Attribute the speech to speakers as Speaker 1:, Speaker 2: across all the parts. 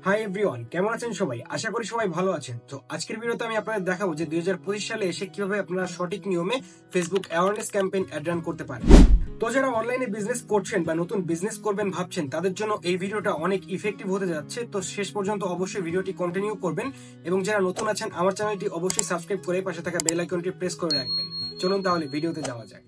Speaker 1: Hi everyone, কেমন আছেন সবাই? আশা করি সবাই ভালো আছেন। তো আজকের ভিডিওতে আমি আপনাদের দেখাবো যে 2025 সালে এসে কিভাবে আপনারা সঠিক নিয়মে Facebook awareness campaign add run করতে পারেন। তো যারা অনলাইনে বিজনেস করছেন বা নতুন বিজনেস করবেন ভাবছেন, তাদের জন্য এই ভিডিওটা অনেক ইফেক্টিভ হতে যাচ্ছে। তো শেষ পর্যন্ত অবশ্যই ভিডিওটি কন্টিনিউ করবেন এবং যারা নতুন আছেন আমার চ্যানেলটি অবশ্যই সাবস্ক্রাইব করে পাশে থাকা বেল আইকনটি প্রেস করে রাখবেন। চলুন তাহলে ভিডিওতে যাওয়া যাক।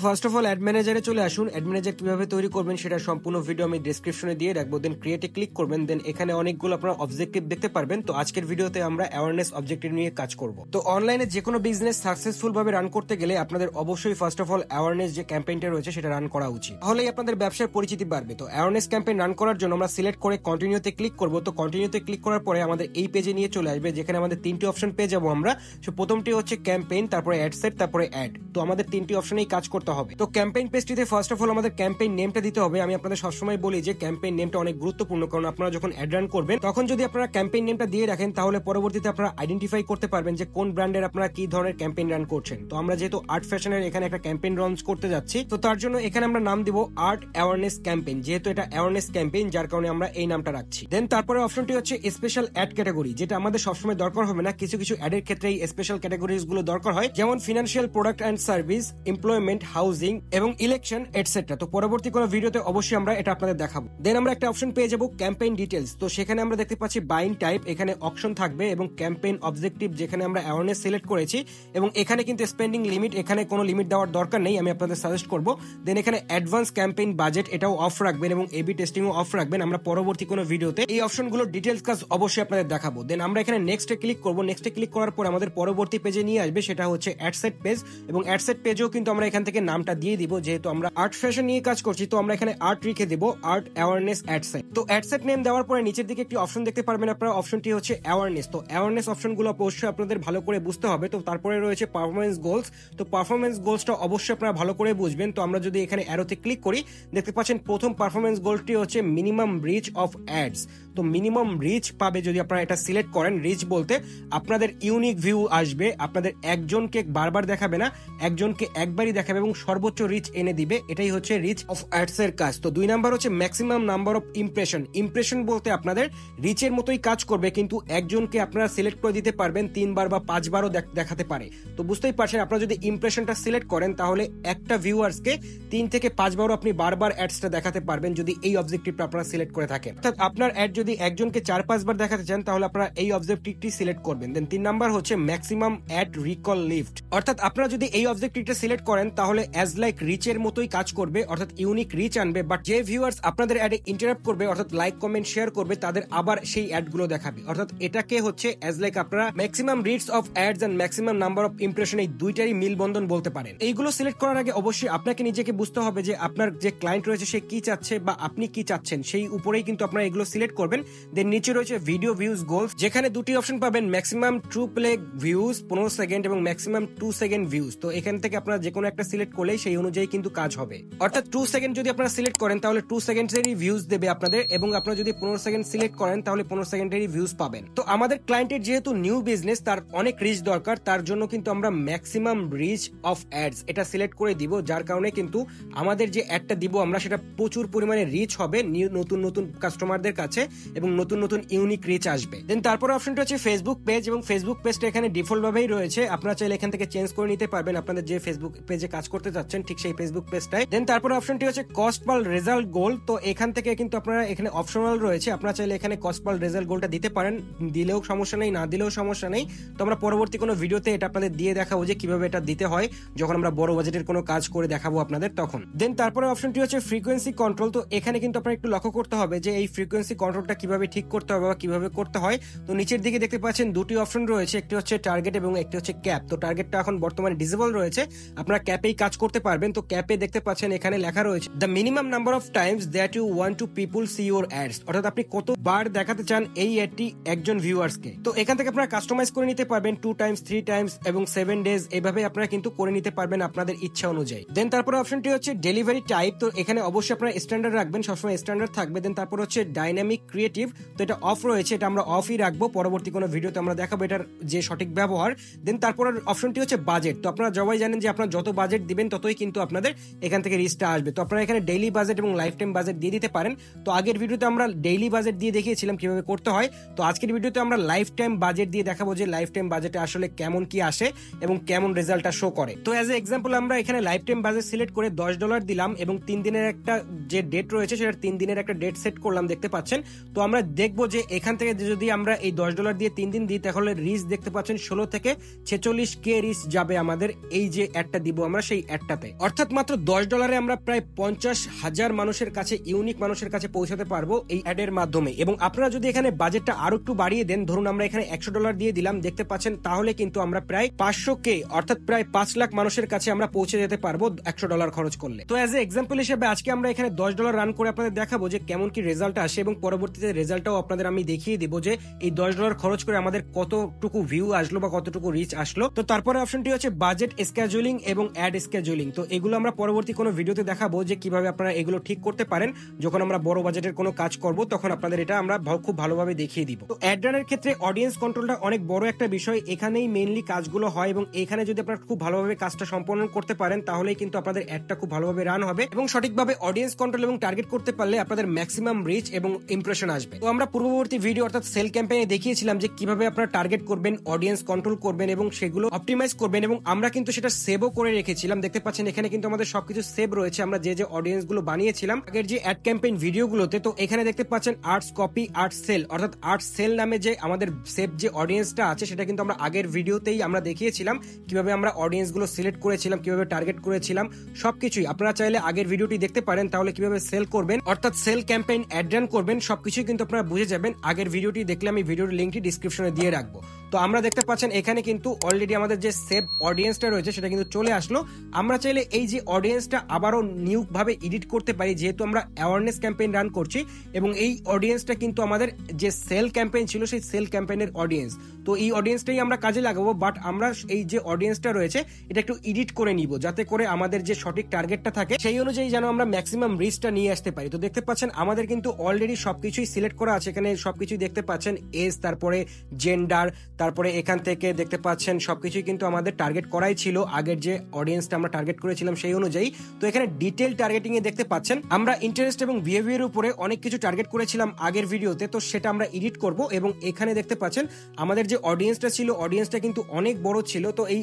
Speaker 1: ফার্স্ট অফ অল অ্যাড ম্যানেজারে চলে আসুন। অ্যাড ম্যানেজার কিভাবে তৈরি করবেন সেটা সম্পূর্ণ ভিডিও আমি ডেসক্রিপশনে দিয়ে রাখবো। দেন ক্রিয়েটে ক্লিক করবেন। দেন এখানে অনেকগুলো আপনারা অবজেক্টিভ দেখতে পারবেন। তো আজকের ভিডিওতে আমরা অ্যাওয়ারনেস অবজেক্টিভ নিয়ে কাজ করব। তো অনলাইনে যে কোনো বিজনেস সাকসেসফুল ভাবে রান করতে গেলে আপনাদের অবশ্যই ফার্স্ট অফ অল অ্যাওয়ারনেস যে ক্যাম্পেইনটা রয়েছে সেটা রান করা উচিত, তাহলেই আপনাদের ব্যবসার পরিচিতি বাড়বে। তো অ্যাওয়ারনেস ক্যাম্পেইন রান করার জন্য আমরা সিলেক্ট করে কন্টিনিউতে ক্লিক করব। তো কন্টিনিউতে ক্লিক করার পরে আমাদের এই পেজে নিয়ে চলে আসবে, যেখানে আমাদের তিনটি অপশন পেয়ে যাবো আমরা। প্রথমটি হচ্ছে ক্যাম্পেইন, তারপরে অ্যাড সেট, তারপরে অ্যাড। তো আমাদের তিনটি অপশনেই কাজ করতে হবে। তো ক্যাম্পেইন পেজটিতে ফার্স্ট অফ অল আমাদের ক্যাম্পেইন নেমটা দিতে হবে। আমি আপনাদের সবসময় বলি যে ক্যাম্পেইন নেমটা অনেক গুরুত্বপূর্ণ, কারণ আপনারা যখন অ্যাড রান করবেন তখন যদি আপনারা ক্যাম্পেইন নেমটা দিয়ে রাখেন তাহলে পরবর্তীতে আপনারা আইডেন্টিফাই করতে পারবেন যে কোন ব্র্যান্ডের আপনারা কি ধরনের ক্যাম্পেইন রান করছেন। তো আমরা যেহেতু আর্ট ফ্যাশনের এখানে একটা ক্যাম্পেইন লঞ্চ করতে যাচ্ছি, তো তার জন্য এখানে আমরা নাম দিব আর্ট অ্যাওয়ারনেস ক্যাম্পেইন, যেহেতু এটা অ্যাওয়ারনেস ক্যাম্পেইন যার কারণে আমরা এই নামটা রাখছি। দেন তারপরে অপশনটি হচ্ছে স্পেশাল অ্যাড ক্যাটাগরি, যেটা আমাদের সবসময় দরকার হবে না, কিছু কিছু অ্যাডের ক্ষেত্রে এই স্পেশাল ক্যাটাগরিজ গুলো দরকার হয়, যেমন financial, product and service, employment, housing এবং ইলেকশন এটসেট্রা। তো পরবর্তী কোনো ভিডিওতে অবশ্যই আমরা এটা আপনাদের দেখাবো। দেন আমরা একটা অপশন পেয়ে যাবো ক্যাম্পেইন ডিটেলস। তো সেখানে আমরা দেখতে পাচ্ছি বাইং টাইপ, এখানে অপশন থাকবে এবং ক্যাম্পেইন অবজেক্টিভ যেখানে আমরা অ্যাওয়ারনেস সিলেক্ট করেছি, এবং এখানে কিন্তু স্পেন্ডিং লিমিট, এখানে কোনো লিমিট দেওয়ার দরকার নেই, আমি আপনাদের সাজেস্ট করব। দেন এখানে অ্যাডভান্স ক্যাম্পেইন বাজেট এটাও অফ রাখবেন এবং এবি টেস্টিংও অফ রাখবেন। আমরা পরবর্তী কোনো ভিডিওতে এই অপশনগুলো ডিটেলস কাজ অবশ্যই আপনাদের দেখাবো। দেন আমরা এখানে নেক্সটে ক্লিক করব। নেক্সটে ক্লিক করার পর আমাদের পরবর্তী পেজে নিয়ে আসবে, সেটা হচ্ছে অ্যাডসেট পেজ, এবং অ্যাডসেট পেজেও কিন্তু আমরা এখান থেকে নামটা দিয়ে দিব, যেহেতু আমরা আর্ট ফ্যাশন নিয়ে কাজ করছি তো আমরা এখানে আর্ট লিখে দেব, আর্ট অ্যাওয়ারনেস অ্যাডসেট। তো অ্যাডসেট নেম দেওয়ার পরে নিচের দিকে একটি অপশন দেখতে পারবেন আপনারা, অপশনটি হচ্ছে অ্যাওয়ারনেস। তো অ্যাওয়ারনেস অপশনগুলো অবশ্যই আপনাদের ভালো করে বুঝতে হবে। তো তারপরে রয়েছে পারফরমেন্স গোলস। তো পারফরমেন্স গোলসটা অবশ্যই আপনারা ভালো করে বুঝবেন। তো আমরা যদি এখানে অ্যারোতে ক্লিক করি, দেখতে পাচ্ছেন প্রথম পারফরমেন্স গোলটি হচ্ছে মিনিমাম রিচ অফ অ্যাডস। তো মিনিমাম রিচ পাবে যদি আপনারা এটা সিলেক্ট করেন। রিচ বলতে আপনাদের ইউনিক ভিউ আসবে, আপনাদের একজনকে বারবার দেখাবে না, একজনকে একবারই দেখাবে এবং সর্বোচ্চ রিচ এনে দিবে। এটাই হচ্ছে রিচ অফ অ্যাডস এর কাজ। তো 2 নাম্বার হচ্ছে maximum number of impression. Impression বলতে আপনাদের রিচের মতোই কাজ করবে, কিন্তু একজনকে আপনারা সিলেক্ট করে দিতে পারবেন 3 বার বা 5 বারও দেখাতে পারে। তো বুঝতেই পারছেন, আপনারা যদি ইমপ্রেশনটা সিলেক্ট করেন তাহলে একটা ভিউয়ার্সকে 3 থেকে 5 বারও আপনি বারবার অ্যাডসটা দেখাতে পারবেন যদি এই অবজেক্টিভটা আপনারা সিলেক্ট করে থাকেন। অর্থাৎ আপনার অ্যাড যদি একজনকে 4-5 বার দেখাতে চান তাহলে আপনারা এই অবজেক্টিভটি সিলেক্ট করবেন। দেন 3 নাম্বার হচ্ছে ম্যাক্সিমাম অ্যাড রিকল লিফট। অর্থাৎ আপনারা যদি এই অবজেক্টিভটা সিলেক্ট করেন তাহলে অ্যাজ লাইক রিচের মতোই কাজ করবে, অর্থাৎ ইউনিক রিচ আনবে, বাট যে ভিউয়ার্স আপনাদের অ্যাডে ইন্টারাপ্ট করবে, অর্থাৎ লাইক কমেন্ট শেয়ার করবে, তাদের আবার সেই অ্যাডগুলো দেখাবে। অর্থাৎ এটাকে হচ্ছে অ্যাজ লাইক আপনারা maximum reach of ads and maximum number of impression, এই দুইটারই মিলবন্ধন বলতে পারেন। এইগুলো সিলেক্ট করার আগে অবশ্যই আপনাকে নিজেকে বুঝতে হবে যে আপনার যে ক্লায়েন্ট রয়েছে সে কি চাচ্ছে বা আপনি কি চাচ্ছেন, সেই উপরেই কিন্তু আপনারা এগুলো সিলেক্ট করবেন। দেন নিচে রয়েছে ভিডিও ভিউজ গোলস, যেখানে দুটি অপশন পাবেন, maximum true play views 15 second এবং ম্যাক্সিমাম 2 সেকেন্ড ভিউজ। তো এখান থেকে আপনারা যে কোনো একটা সিলেক্ট করলেই সেই অনুযায়ী কিন্তু কাজ হবে। অর্থাৎ 2 সেকেন্ড যদি আপনারা সিলেক্ট করেন তাহলে 2 সেকেন্ডেরই ভিউজ দেবে আপনাদের, এবং আপনারা যদি 15 সেকেন্ড সিলেক্ট করেন তাহলে 15 সেকেন্ডেরই ভিউজ পাবেন। তো আমাদের ক্লায়েন্টের যেহেতু নিউ বিজনেস, তার অনেক রিচ দরকার, তার জন্য কিন্তু আমরা ম্যাক্সিমাম রিচ অফ অ্যাডস এটা সিলেক্ট করে দিব, যার কারণে কিন্তু আমাদের যে অ্যাডটা দিব আমরা সেটা প্রচুর পরিমাণে রিচ হবে নতুন নতুন কাস্টমারদের কাছে, এবং নতুন নতুন ইউনিক রিচ আসবে। দেন তারপর অপশনটা হচ্ছে ফেসবুক পেজ, এবং ফেসবুক পেজটা এখানে ডিফল্ট ভাবেই রয়েছে, আপনারা চাইলে এখান থেকে চেঞ্জ করে নিতে পারবেন আপনাদের যে ফেসবুক পেজে কাজ করতে যাচ্ছেন ঠিক সেই ফেসবুক পেজটাই। দেন তারপর অপশনটি হচ্ছে কস্ট পার রেজাল্ট গোল। তো এখান থেকে কিন্তু আপনারা এখানে অপশনাল রয়েছে, আপনারা চাইলে এখানে কস্ট পার রেজাল্ট গোলটা দিতে পারেন, দিলেও সমস্যা নেই, না দিলেও সমস্যা নেই। তো আমরা পরবর্তী কোনো ভিডিওতে এটা আপনাদের দিয়ে দেখাবো যে কিভাবে এটা দিতে হয়, যখন আমরা বড় বাজেটের কোনো কাজ করে দেখাবো আপনাদের তখন। দেন তারপরে অপশনটি হচ্ছে ফ্রিকোয়েন্সি কন্ট্রোল। তো এখানে কিন্তু আপনারা একটু লক্ষ্য করতে হবে যে এই ফ্রিকোয়েন্সি কন্ট্রোলটা কিভাবে ঠিক করতে হবে বা কিভাবে করতে হয়। তো নিচের দিকে দেখতে পাচ্ছেন দুটি অপশন রয়েছে, একটি হচ্ছে টার্গেট এবং একটি হচ্ছে ক্যাপ। তো টার্গেটটা এখন বর্তমানে ডিসেবল রয়েছে, আপনারা ক্যাপেই কাজ করতে পারবেন। তো ক্যাপে দেখতে পাচ্ছেন এখানে লেখা রয়েছে the minimum number of times that you want to people see your ads, অর্থাৎ আপনি কতবার দেখাতে চান এই অ্যাডটি একজন ভিউয়ার্সকে। তো এখান থেকে আপনারা কাস্টমাইজ করে নিতে পারবেন 2 টাইমস, 3 টাইমস এবং 7 ডেজ, এভাবে আপনারা কিন্তু করে নিতে পারবেন আপনাদের ইচ্ছা অনুযায়ী। দেন তারপর অপশনটি হচ্ছে ডেলিভারি টাইপ। তো এখানে অবশ্যই আপনারা স্ট্যান্ডার্ড রাখবেন, সবসময় স্ট্যান্ডার্ড থাকবে। দেন তারপর হচ্ছে ডাইনামিক ক্রিয়েটিভ, তো এটা অফ রয়েছে, এটা আমরা অফই রাখবো। পরবর্তী কোনো ভিডিওতে আমরা দেখাবো এটার যে সঠিক ব্যবহার। দেন তারপরের অপশনটি হচ্ছে বাজেট। তো আপনারা সবাই জানেন যে আপনারা যত বাজেট দিবেন ততই কিন্তু আপনাদের এখান থেকে রিচটা আসবে। তো আপনারা এখানে ডেইলি বাজেট এবং লাইফ টাইম বাজেট দিয়ে দিতে পারেন। তো আগের ভিডিওতে আমরা ডেইলি বাজেট দিয়ে দেখিয়েছিলাম কিভাবে করতে হয়। তো আজকের ভিডিওতে আমরা লাইফ টাইম বাজেট দিয়ে দেখাবো যে লাইফ টাইম বাজেটে আসলে কেমন কি আসে এবং কেমন রেজাল্টটা শো করে। তো অ্যাজ এ এক্সাম্পল আমরা এখানে লাইফ টাইম বাজেট সিলেক্ট করে $10 দিলাম এবং 3 দিনের একটা যে ডেট রয়েছে সেটা 3 দিনের একটা ডেট সেট করলাম, দেখতে পাচ্ছেন। তো আমরা দেখবো যে এখান থেকে যদি আমরা এই $10 দিয়ে 3 দিন দিই তাহলে রিচ দেখতে পাচ্ছেন 16 থেকে 46K রিচ যাবে আমাদের এই যে অ্যাডটা দিব আমরা সেই অ্যাডটাতে। অর্থাৎ মাত্র $10 আমরা প্রায় 50,000 মানুষের কাছে, ইউনিক মানুষের কাছে পৌঁছাতে পারবো এই অ্যাডের মাধ্যমে। এবং আপনারা যদি এখানে বাজেটটা আরো একটু বাড়িয়ে দেন, ধরুন আমরা এখানে $100 দিয়ে দিলাম, দেখতে পাচ্ছেন, তাহলে কিন্তু আমরা প্রায় 500K অর্থাৎ প্রায় 5 লাখ মানুষের কাছে আমরা পৌঁছে যেতে পারবো $100 খরচ করলে। তো অ্যাজ এ এক্সাম্পল হিসেবে আজকে আমরা এখানে $10 রান করে আপনাদের দেখাবো যে কেমন কি রেজাল্ট আসে এবং পরবর্তীতে রেজাল্টটাও আপনাদের আমি দেখিয়ে দিব যে এই $10 খরচ করে আমাদের কতটুকু ভিউ আসলো বা কতটুকু রিচ আসলো। তো তারপরে অপশনটি হচ্ছে বাজেট স্কেজুলিং এবং অ্যাড স্কেজুলিং। তো এগুলো আমরা পরবর্তী কোনো ভিডিওতে দেখাবো যে কিভাবে আপনারা এগুলো ঠিক করতে পারেন। যখন আমরা বড় বাজেটের কোনো কাজ করব তখন আপনাদের এটা আমরা খুব ভালোভাবে দেখিয়ে দিব। তো অ্যাড রানের ক্ষেত্রে অডিয়েন্স কন্ট্রোলটা অনেক বড় একটা বিষয়, এখানেই মেইনলি কাজগুলো হয় এবং এখানে যদি আপনারা খুব ভালোভাবে কাজটা সম্পন্ন করতে পারেন তাহলেই কিন্তু আপনাদের অ্যাডটা খুব ভালোভাবে রান হবে এবং সঠিকভাবে অডিয়েন্স কন্ট্রোল এবং টার্গেট করতে পারলে আপনাদের ম্যাক্সিমাম রিচ এবং ইমপ্রেশন আসবে। তো আমরা পূর্ববর্তী ভিডিও অর্থাৎ সেল ক্যাম্পেইনে দেখিয়েছিলাম যে কিভাবে আপনারা টার্গেট করবেন, অডিয়েন্স কন্ট্রোল করবেন এবং সেগুলো অপটিমাইজ করবেন এবং আমরা কিন্তু সেটা সেভও করে রেখেছিলাম। দেখতে পাচ্ছেন এখানে কিন্তু আমাদের সবকিছু সেভ রয়েছে, আমরা যে যে অডিয়েন্স গুলো বানিয়েছিলাম আগের যে অ্যাড ক্যাম্পেইন ভিডিওগুলোতে। তো এখানে দেখতে পাচ্ছেন আর্টস কপি আর্টস সেল, অর্থাৎ আর্টস সেল নামে যে আমাদের সেভ যে অডিয়েন্সটা আছে সেটা কিন্তু আমরা আগের ভিডিওতেই আমরা দেখিয়েছিলাম কিভাবে আমরা অডিয়েন্স গুলো সিলেক্ট করেছিলাম, কিভাবে টার্গেট করেছিলাম, সবকিছুই আপনারা চাইলে আগের ভিডিওটি দেখতে পারেন। তাহলে কিভাবে সেল করবেন অর্থাৎ সেল ক্যাম্পেইন অ্যাড রান করবেন সবকিছুই কিন্তু আপনারা বুঝে যাবেন। আগের ভিডিওটি দেখলে আমি ভিডিওর লিঙ্কটি ডিসক্রিপশনে দিয়ে রাখবো। তো আমরা দেখতে পাচ্ছেন এখানে কিন্তু অলরেডি আমাদের যে সেভ অডিয়েন্সটা রয়েছে সেটা কিন্তু চলে আসলো। আমরা চাইলে এই যে অডিয়েন্সটা আবারও নিউ ভাবে এডিট করতে পারি, যেহেতু আমরা অ্যাওয়ারনেস ক্যাম্পেইন রান করছি এবং এই অডিয়েন্সটা কিন্তু আমাদের যে সেল ক্যাম্পেইন ছিল সেই সেল ক্যাম্পেইনের অডিয়েন্স। তো এই অডিয়েন্সটাই আমরা কাজে লাগাবো, বাট আমরা এই যে অডিয়েন্সটা রয়েছে এটা একটু এডিট করে নিব যাতে করে আমাদের যে সঠিক টার্গেটটা থাকে সেই অনুযায়ী যেন আমরা ম্যাক্সিমাম রিচটা নিয়ে আসতে পারি। তো দেখতে পাচ্ছেন আমাদের কিন্তু অলরেডি সবকিছুই সিলেক্ট করা আছে, এখানে সবকিছুই দেখতে পাচ্ছেন, এজ, তারপরে জেন্ডার, তারপরে এখান থেকে দেখতে পাচ্ছেন সবকিছুই কিন্তু আমাদের টার্গেট করাই ছিল আগের যে অডিয়েন্সটা আমরা টার্গেট করেছিলাম সেই অনুযায়ী। তো এখানে ডিটেল টার্গেটিং এ দেখতে পাচ্ছেন আমরা ইন্টারেস্ট এবং বিহেভিয়ার উপরে অনেক কিছু টার্গেট করেছিলাম আগের ভিডিওতে, তো সেটা আমরা এডিট করব এবং এখানে দেখতে পাচ্ছেন আমাদের যে অডিয়েন্সটা ছিল অডিয়েন্সটা কিন্তু অনেক বড় ছিল। তো এই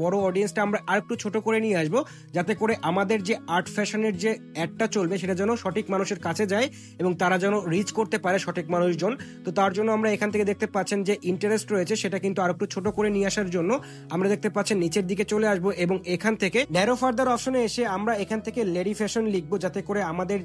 Speaker 1: বড় অডিয়েন্সটা আমরা আর একটু ছোট করে নিয়ে আসবো যাতে করে আমাদের যে আর্ট ফ্যাশনের যে অ্যাডটা চলবে সেটা যেন সঠিক মানুষের কাছে যায় এবং তারা যেন রিচ করতে পারে সঠিক মানুষজন। তো তার জন্য আমরা এখান থেকে দেখতে পাচ্ছেন যে ইন্টারেস্ট রয়েছে সেটা কিন্তু আর একটু ছোট করে নিয়ে আসার জন্য আমরা দেখতে পাচ্ছেন নিচের দিকে চলে আসবো এবং এখান থেকে ন্যারো ফার্দার অপশনে এসে আমরা এখান থেকে লেডি ফ্যাশন লিখবো যাতে করে আমাদের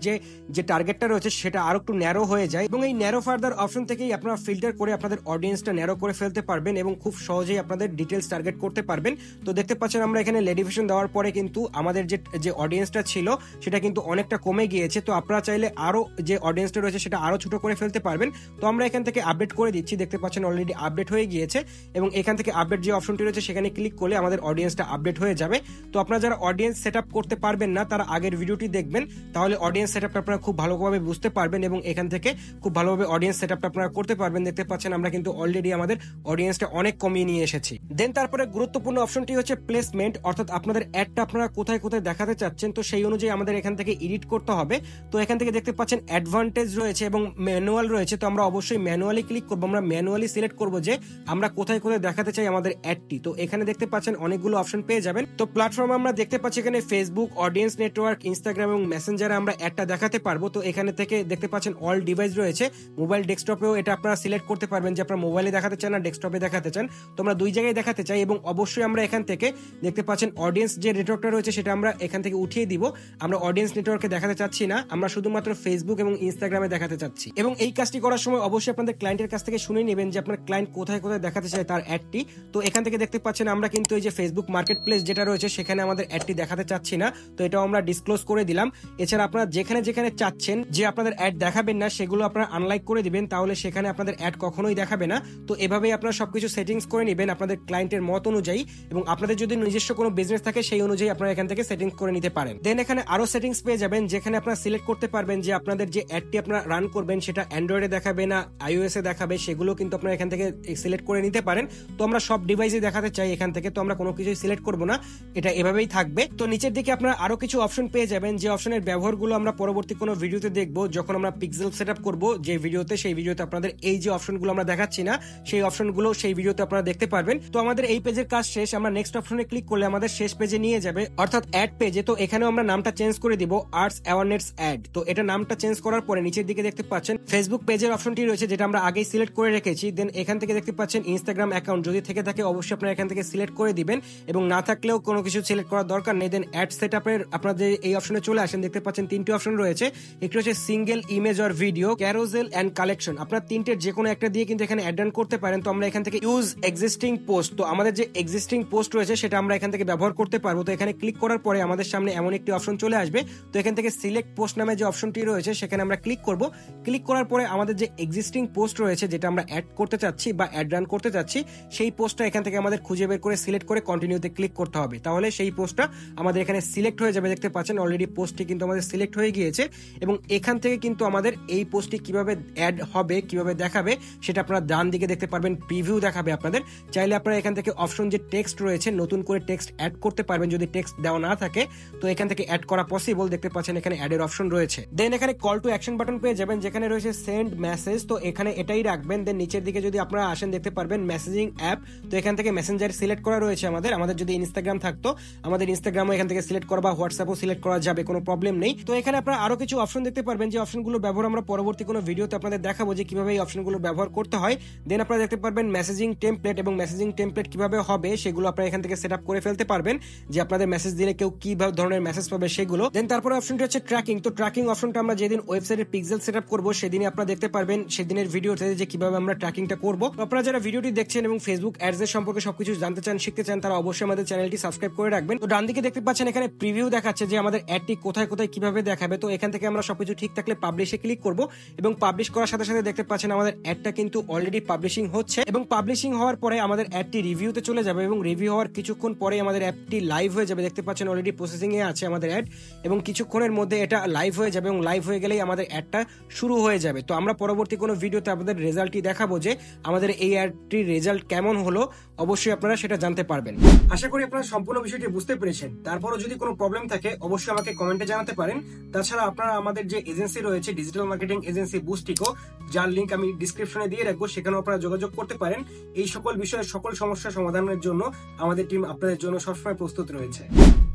Speaker 1: যে টার্গেটটা রয়েছে সেটা আরো একটু ন্যারো হয়ে যায়। এবং এই ন্যারো ফার্দার অপশন থেকেই আপনারা ফিল্টার করে আপনাদের অডিয়েন্সটা ন্যারো করে ফেলতে পারবেন এবং খুব সহজেই আপনাদের ডিটেলস টার্গেট করতে পারবেন। তো দেখতে পাচ্ছেন আমরা এখানে লেডি ফ্যাশন দেওয়ার পরে কিন্তু আমাদের যে অডিয়েন্সটা ছিল সেটা কিন্তু অনেকটা কমে গিয়েছে। তো আপনারা চাইলে আরো যে অডিয়েন্সটা রয়েছে সেটা আরো ছোট করে ফেলতে পারবেন। তো আমরা এখান থেকে আপডেট করে দিচ্ছি, দেখতে পাচ্ছেন অলরেডি আপডেট হয়ে গিয়েছে এবং এখান থেকে আপডেট যে অপশনটি রয়েছে সেখানে ক্লিক করলে আমাদের অডিয়েন্সটা আপডেট হয়ে যাবে। তো আপনারা যারা অডিয়েন্স সেটআপ করতে পারবেন না তারা আগের ভিডিওটি দেখবেন, তাহলে অডিয়েন্স সেটআপটা আপনারা খুব ভালোভাবে বুঝতে পারবেন এবং এখান থেকে খুব ভালোভাবে অডিয়েন্স সেটআপটা আপনারা করতে পারবেন। দেখতে পাচ্ছেন আমরা কিন্তু অলরেডি আমাদের অডিয়েন্সটা অনেক কমিয়ে নিয়ে এসেছি। দেন তারপরে গুরুত্বপূর্ণ অপশনটি হচ্ছে প্লেসমেন্ট, অর্থাৎ আপনাদের অ্যাডটা আপনারা কোথায় কোথায় দেখাতে চাচ্ছেন তো সেই অনুযায়ী আমাদের এখান থেকে এডিট করতে হবে। তো এখান থেকে দেখতে পাচ্ছেন অ্যাডভান্টেজ রয়েছে এবং ম্যানুয়াল রয়েছে, তো আমরা অবশ্যই ম্যানুয়ালি ক্লিক করবো। আমরা ম্যানুয়ালি সিলেক্ট করবো যে আমরা কোথায় কোথায় দেখাতে চাই আমাদের অ্যাডটি। তো এখানে দেখতে পাচ্ছেন অনেকগুলো অপশন পেয়ে যাবেন। তো প্ল্যাটফর্ম আমরা দেখতে পাচ্ছি এখানে ফেসবুক, অডিয়েন্স নেটওয়ার্ক, ইনস্টাগ্রাম এবং মেসেঞ্জারে আমরা অ্যাডটা দেখাতে পারবো। তো এখানে থেকে দেখতে পাচ্ছেন অল ডিভাইস রয়েছে, মোবাইল ডেস্কটপেও এটা আপনারা সিলেক্ট করতে পারবেন যে আপনারা মোবাইলে দেখাতে চান না ডেস্কটপে দেখাতে চান। তো আমরা দুই জায়গায় দেখাতে চাই এবং অবশ্যই আমরা এখান থেকে দেখতে পাচ্ছেন অডিয়েন্স যে নেটওয়ার্কটা রয়েছে সেটা আমরা এখান থেকে উঠিয়ে দিব। আমরা অডিয়েন্স নেটওয়ার্কে দেখাতে চাচ্ছি না, আমরা শুধুমাত্র ফেসবুক এবং ইনস্টাগ্রামে দেখাতে চাচ্ছি। এবং এই কাজটি করার সময় অবশ্যই আপনাদের ক্লায়েন্টের কাছ থেকে শুনে নেবেন যে আপনার ক্লায়েন্ট কোথায় কোথায় কোথায় দেখাতে চাই তার অ্যাডটি। তো এখান থেকে দেখতে পাচ্ছেন আমরা কিন্তু এই যে ফেসবুক মার্কেট প্লেস যেটা রয়েছে সেখানে আমাদের অ্যাডটি দেখাতে চাচ্ছি না, তো এটাও আমরা ডিসক্লোজ করে দিলাম। এছাড়া আপনারা যেখানে যেখানে চাচ্ছেন যে আপনাদের অ্যাড দেখাবেন না সেগুলো আপনারা আনলাইক করে দিবেন, তাহলে সেখানে আপনাদের অ্যাড কখনোই দেখাবে না। তো এভাবেই আপনারা সবকিছু সেটিংস করে নেবেন আপনাদের ক্লায়েন্টের মত অনুযায়ী, এবং আপনাদের যদি নিজস্ব কোনো বিজনেস থাকে সেই অনুযায়ী আপনারা এখান থেকে সেটিংস করে নিতে পারেন। দেন এখানে আরো সেটিংস পেয়ে যাবেন যেখানে আপনারা সিলেক্ট করতে পারবেন যে আপনাদের যে অ্যাডটি আপনারা রান করবেন সেটা অ্যান্ড্রয়েডে দেখাবে না iOS এ দেখাবে, সেগুলো কিন্তু আপনারা এখান থেকে সিলেক্ট করে নিতে পারেন। তো আমরা সব ডিভাইসে দেখাতে চাই এখান থেকে, তো আমরা কোনো কিছুই সিলেক্ট করব না, এটা এভাবেই থাকবে। তো নিচের দিকে আপনারা আরো কিছু অপশন পেয়ে যাবেন যে অপশনের ব্যবহারগুলো আমরা পরবর্তী কোনো ভিডিওতে দেখব, যখন আমরা পিক্সেল সেটআপ করব যে ভিডিওতে, সেই ভিডিওতে আপনাদের এই যে অপশনগুলো আমরা দেখাচ্ছি না সেই অপশনগুলো সেই ভিডিওতে আপনারা দেখতে পারবেন। তো আমাদের এই পেজের কাজ শেষ, আমরা নেক্সট অপশনে ক্লিক করলে আমাদের শেষ পেজে নিয়ে যাবে, অর্থাৎ অ্যাড পেজে। তো এখানেও আমরা নামটা চেঞ্জ করে দিব আর্টস অ্যাওয়ারনেস অ্যাড। তো এটা নামটা চেঞ্জ করার পরে নিচের দিকে দেখতে পাচ্ছেন ফেসবুক পেজের অপশনটি রয়েছে যেটা আমরা আগেই সিলেক্ট করে রেখেছি। দেন এখান থেকে দেখতে পাচ্ছেন ইনস্টাগ্রাম অ্যাকাউন্ট যদি থেকে থাকে অবশ্যই আপনারা এখান থেকে সিলেক্ট করে দিবেন, এবং না থাকলেও কোনো কিছু সিলেক্ট করার দরকার নেই। দেন অ্যাড সেটআপের আপনাদের এই অপশনে চলে আসেন, দেখতে পাচ্ছেন তিনটি অপশন রয়েছে, একটি হচ্ছে single image or video, carousel and collection. আপনারা তিনটের যে কোনো একটা দিয়ে কিন্তু এখানে অ্যাড রান করতে পারেন। তো আমরা এখান থেকে ইউজ এক্সিস্টিং পোস্ট, তো আমাদের যে এক্সিস্টিং পোস্ট রয়েছে সেটা আমরা এখান থেকে ব্যবহার করতে পারবো। তো এখানে ক্লিক করার পরে আমাদের সামনে এমন একটি অপশন চলে আসবে, তো এখান থেকে সিলেক্ট পোস্ট নামে যে অপশনটি রয়েছে সেখানে আমরা ক্লিক করব। ক্লিক করার পরে আমাদের যে এক্সিস্টিং পোস্ট রয়েছে যেটা আমরা অ্যাড করতে চাচ্ছি বা অ্যাড রান করতে চাচ্ছি সেই পোস্টটা এখান থেকে আমাদের খুঁজে বের করে সিলেক্ট করে কন্টিনিউতে ক্লিক করতে হবে, তাহলে সেই পোস্টটা আমাদের এখানে সিলেক্ট হয়ে যাবে। দেখতে পাচ্ছেন অলরেডি পোস্টটি কিন্তু আমাদের সিলেক্ট হয়ে গিয়েছে, এবং এখান থেকে কিন্তু আমাদের এই পোস্টটি কিভাবে অ্যাড হবে কিভাবে দেখাবে সেটা আপনারা ডান দিকে দেখতে পারবেন, প্রিভিউ দেখাবে আপনাদের। চাইলে আপনারা এখান থেকে অপশন যে টেক্সট রয়েছে নতুন করে টেক্সট অ্যাড করতে পারবেন, যদি টেক্সট দেওয়া না থাকে তো এখান থেকে অ্যাড করা পসিবল। দেখতে পাচ্ছেন এখানে অ্যাডের অপশন রয়েছে। দেন এখানে কল টু অ্যাকশন বাটন পেয়ে যাবেন যেখানে রয়েছে সেন্ড মেসেজ, তো এখানে এটাই রাখবেন। দেন নিচের দিকে যদি আপনারা আসেন দেখতে পারবেন মেসেজিং অ্যাপ, তো এখান থেকে মেসেঞ্জার সিলেক্ট করা রয়েছে আমাদের যদি ইনস্টাগ্রাম থাকতো আমাদের ইনস্টাগ্রামও এখান থেকে সিলেক্ট করা বা হোয়াটসঅ্যাপও সিলেক্ট করা যাবে, কোনো প্রবলেম নেই। তো এখানে আপনারা আরো কিছু অপশন দেখতে পারবেন যে অপশনগুলো ব্যবহার আমরা পরবর্তী কোনো ভিডিওতে আপনাদের দেখাবো যে কিভাবে এই অপশনগুলো ব্যবহার করতে হয়। দেন আপনারা দেখতে পারবেন মেসেজিং টেমপ্লেট, এবং মেসেজিং টেমপ্লেট কিভাবে হবে সেগুলো আপনারা এখান থেকে সেট আপ করে ফেলতে পারবেন, যে আপনাদের মেসেজ দিলে কেউ কি ধরনের মেসেজ পাবে সেগুলো। দেন তারপরে অপশনটি হচ্ছে ট্র্যাকিং, তো ট্র্যাকিং অপশনটা আমরা যেদিন ওয়েবসাইটের পিক্সেল সেট আপ করবো সেদিনই আপনারা দেখতে পারবেন সেদিনের ভিডিওতে যে কিভাবে আমরা ট্র্যাকিংটা করবো। আপনারা যারা ভিডিওটি দেখছেন এবং ফেসবুক অ্যাডস এর সম্পর্কে সবকিছু জানতে চান শিখতে চান তারা অবশ্যই আমাদের চ্যানেলটি সাবস্ক্রাইব করে রাখবেন। তো ডান দিকে দেখতে পাচ্ছেন এখানে প্রিভিউ দেখাচ্ছে যে আমাদের অ্যাডটি কোথায় কোথায় কিভাবে দেখাবে। তো এখান থেকে আমরা সবকিছু ঠিক থাকলে পাবলিশে ক্লিক করব, এবং পাবলিশ করার সাথে সাথে দেখতে পাচ্ছেন আমাদের অ্যাডটা কিন্তু অলরেডি পাবলিশিং হচ্ছে, এবং পাবলিশিং হওয়ার পরে আমাদের অ্যাডটি রিভিউতে চলে যাবে, এবং রিভিউ হওয়ার কিছুক্ষণ পরে আমাদের অ্যাপটি লাইভ হয়ে যাবে। দেখতে পাচ্ছেন অলরেডি প্রসেসিং এ আছে আমাদের অ্যাড, এবং কিছুক্ষণের মধ্যে এটা লাইভ হয়ে যাবে, এবং লাইভ হয়ে গেলেই আমাদের অ্যাডটা শুরু হয়ে যাবে। তো আমরা পরবর্তী কোনো ভিডিওতে আপনাদের রেজাল্টটি দেখাবো যে আমাদের এই অ্যাডটির রেজাল্ট কেমন হলো, অবশ্যই আপনারা সেটা জানতে পারবেন। আশা করি আপনারা সম্পূর্ণ বিষয়টি বুঝতে পেরেছেন। তারপরও যদি কোনো প্রবলেম থাকে অবশ্যই আমাকে কমেন্টে জানাতে পারেন। তাছাড়া আপনারা আমাদের যে এজেন্সি রয়েছে ডিজিটাল মার্কেটিং এজেন্সি বুস্টিকো, যার লিংক আমি ডিসক্রিপশনে দিয়ে রাখবো, সেখানেও আপনারা যোগাযোগ করতে পারেন। এই সকল বিষয়ে সকল সমস্যা সমাধানের জন্য আমাদের টিম আপনাদের জন্য সবসময় প্রস্তুত রয়েছে।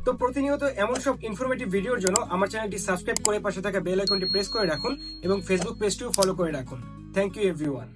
Speaker 1: তো প্রতিনিয়ত এমন সব ইনফরমেটিভ ভিডিওর জন্য আমার চ্যানেলটি সাবস্ক্রাইব করে পাশে থাকা বেল আইকনটি প্রেস করে রাখুন, এবং ফেসবুক পেজটিও ফলো করে রাখুন। Thank you everyone.